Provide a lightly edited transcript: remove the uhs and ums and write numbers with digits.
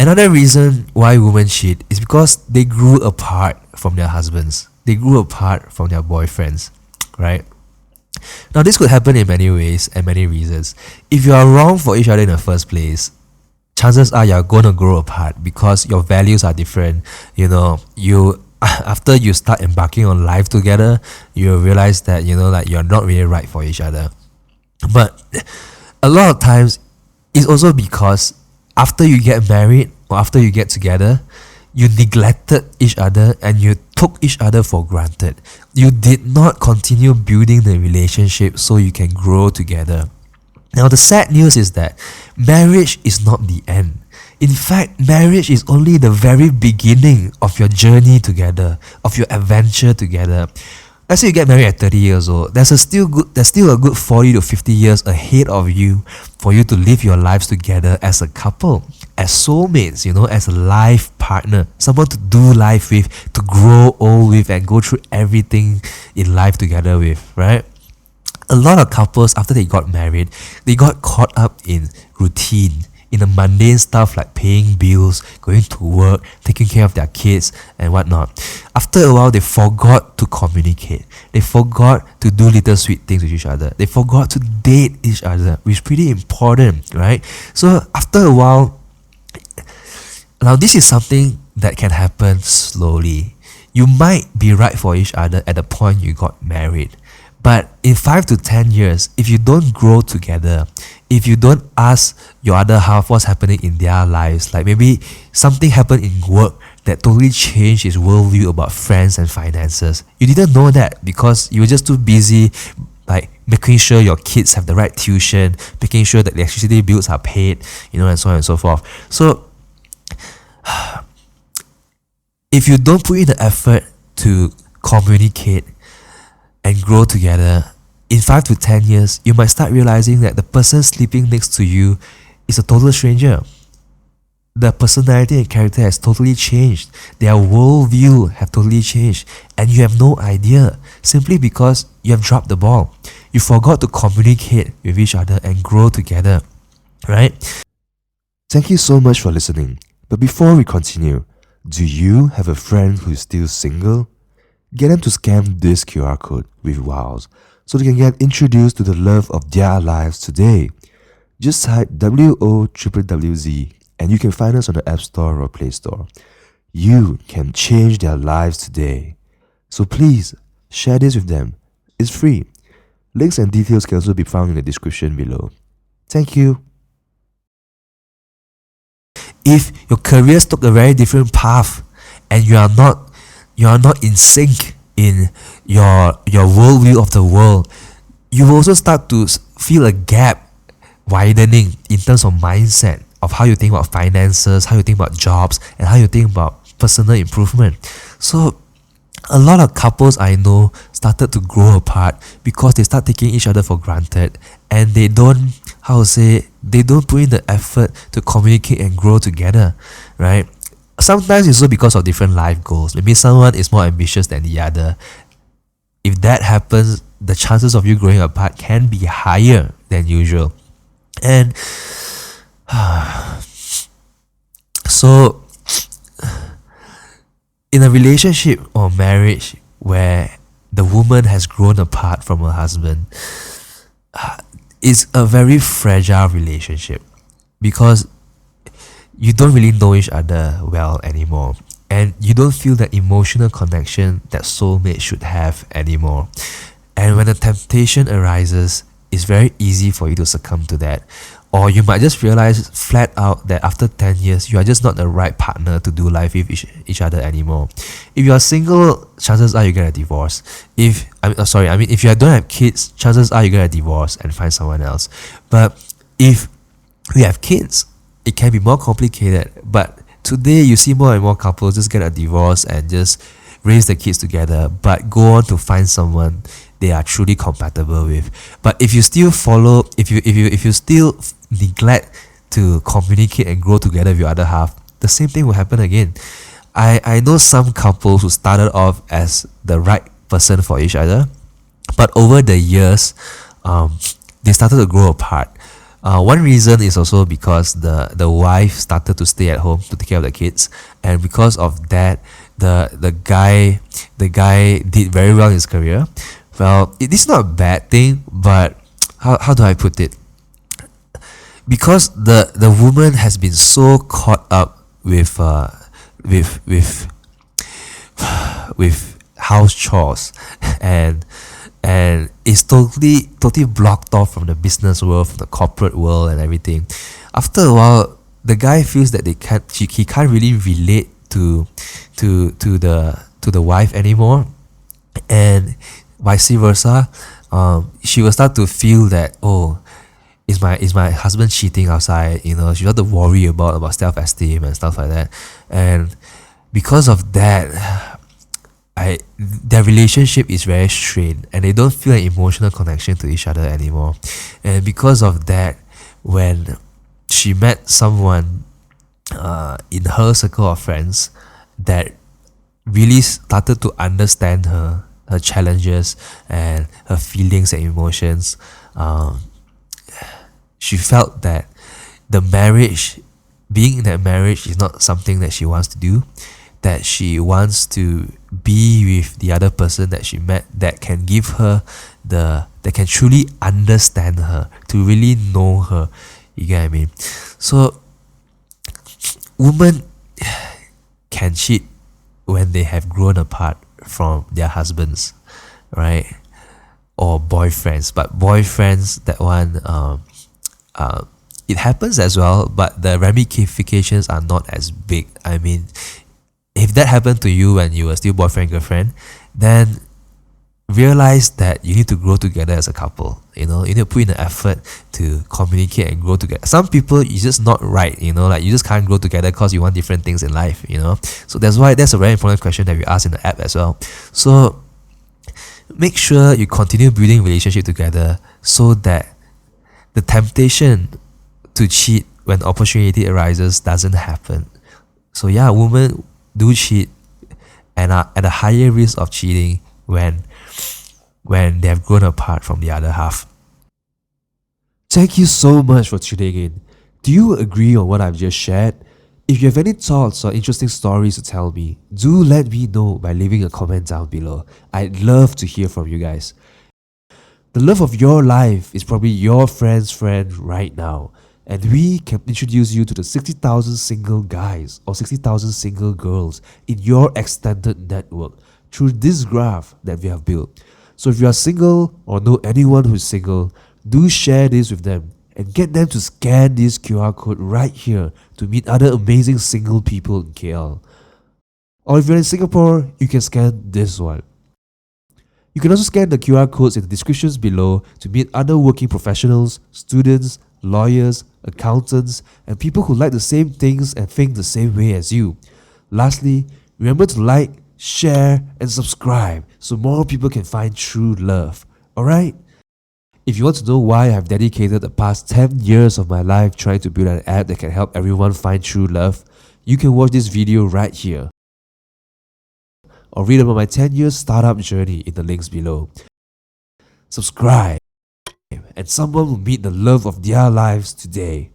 Another reason why women cheat is because they grew apart from their husbands. They grew apart from their boyfriends, right? Now, this could happen in many ways and many reasons. If you are wrong for each other in the first place, chances are you're going to grow apart because your values are different. You after you start embarking on life together, you realize that like you're not really right for each other. But a lot of times it's also because after you get married or after you get together, you neglected each other and you took each other for granted. You did not continue building the relationship so you can grow together. Now, the sad news is that marriage is not the end. In fact, marriage is only the very beginning of your journey together, of your adventure together. Let's say you get married at 30 years old. There's still a good 40 to 50 years ahead of you for you to live your lives together as a couple, as soulmates, as a life partner, someone to do life with, to grow old with, and go through everything in life together with, right? A lot of couples, after they got married, they got caught up in routine, in the mundane stuff like paying bills, going to work, taking care of their kids and whatnot. After a while, they forgot to communicate. They forgot to do little sweet things with each other. They forgot to date each other, which is pretty important, right? So after a while, now this is something that can happen slowly. You might be right for each other at the point you got married. But in 5 to 10 years, if you don't grow together, if you don't ask your other half what's happening in their lives, like maybe something happened in work that totally changed his worldview about friends and finances. You didn't know that because you were just too busy like making sure your kids have the right tuition, making sure that the electricity bills are paid, and so on and so forth. So if you don't put in the effort to communicate and grow together, in 5 to 10 years, you might start realizing that the person sleeping next to you is a total stranger. Their personality and character has totally changed. Their worldview have totally changed. And you have no idea, simply because you have dropped the ball. You forgot to communicate with each other and grow together, right? Thank you so much for listening. But before we continue, do you have a friend who is still single? Get them to scan this QR code with Wowwwz so they can get introduced to the love of their lives today. Just type WOWWZ and you can find us on the App Store or Play Store. You can change their lives today. So please, share this with them. It's free. Links and details can also be found in the description below. Thank you. If your careers took a very different path and you are not in sync in your worldview of the world, you will also start to feel a gap widening in terms of mindset of how you think about finances, how you think about jobs, and how you think about personal improvement. So a lot of couples I know started to grow apart because they start taking each other for granted and they don't put in the effort to communicate and grow together, right? Sometimes it's also because of different life goals. Maybe someone is more ambitious than the other. If that happens, the chances of you growing apart can be higher than usual. And so in a relationship or marriage where the woman has grown apart from her husband, it's a very fragile relationship because you don't really know each other well anymore and you don't feel that emotional connection that soulmates should have anymore. And when the temptation arises, it's very easy for you to succumb to that. Or you might just realize flat out that after 10 years, you are just not the right partner to do life with each other anymore. If you are single, chances are you get a divorce. If you don't have kids, chances are you get a divorce and find someone else. But if we have kids, it can be more complicated. But today, you see more and more couples just get a divorce and just raise the kids together, but go on to find someone they are truly compatible with. But if you still if you still neglect to communicate and grow together with your other half, the same thing will happen again. I know some couples who started off as the right person for each other, but over the years, they started to grow apart. One reason is also because the wife started to stay at home to take care of the kids, and because of that, the guy did very well in his career. Well, it is not a bad thing, but how do I put it? Because the woman has been so caught up with with with house chores, and is totally blocked off from the business world, from the corporate world and everything. After a while, the guy feels that he can't really relate to the wife anymore, and vice versa. She will start to feel that, oh, is my husband cheating outside? You know, she start to worry about self-esteem and stuff like that, and because of that, their relationship is very strained, and they don't feel an emotional connection to each other anymore. And because of that, when she met someone in her circle of friends that really started to understand her challenges and her feelings and emotions, she felt that being in that marriage is not something that she wants to do, that she wants to be with the other person that she met that can give her that can truly understand her, to really know her. You get what I mean? So women can cheat when they have grown apart from their husbands, right? Or boyfriends. But boyfriends, that one, it happens as well, but the ramifications are not as big. I mean, if that happened to you when you were still boyfriend girlfriend, then realize that you need to grow together as a couple. You know, you need to put in the effort to communicate and grow together. Some people, it's just not right. You know, like you just can't grow together because you want different things in life. You know, so that's a very important question that we ask in the app as well. So make sure you continue building relationship together, so that the temptation to cheat when opportunity arises doesn't happen. So yeah, women do cheat and are at a higher risk of cheating when they have grown apart from the other half. Thank you so much for tuning in. Do you agree on what I've just shared? If you have any thoughts or interesting stories to tell me, do let me know by leaving a comment down below. I'd love to hear from you guys. The love of your life is probably your friend's friend right now, and we can introduce you to the 60,000 single guys or 60,000 single girls in your extended network through this graph that we have built. So if you are single or know anyone who is single, do share this with them and get them to scan this QR code right here to meet other amazing single people in KL. Or if you're in Singapore, you can scan this one. You can also scan the QR codes in the descriptions below to meet other working professionals, students, lawyers, accountants, and people who like the same things and think the same way as you. Lastly, remember to like, share, and subscribe so more people can find true love. Alright? If you want to know why I've dedicated the past 10 years of my life trying to build an app that can help everyone find true love, you can watch this video right here, or read about my 10-year startup journey in the links below. Subscribe, and someone will meet the love of their lives today.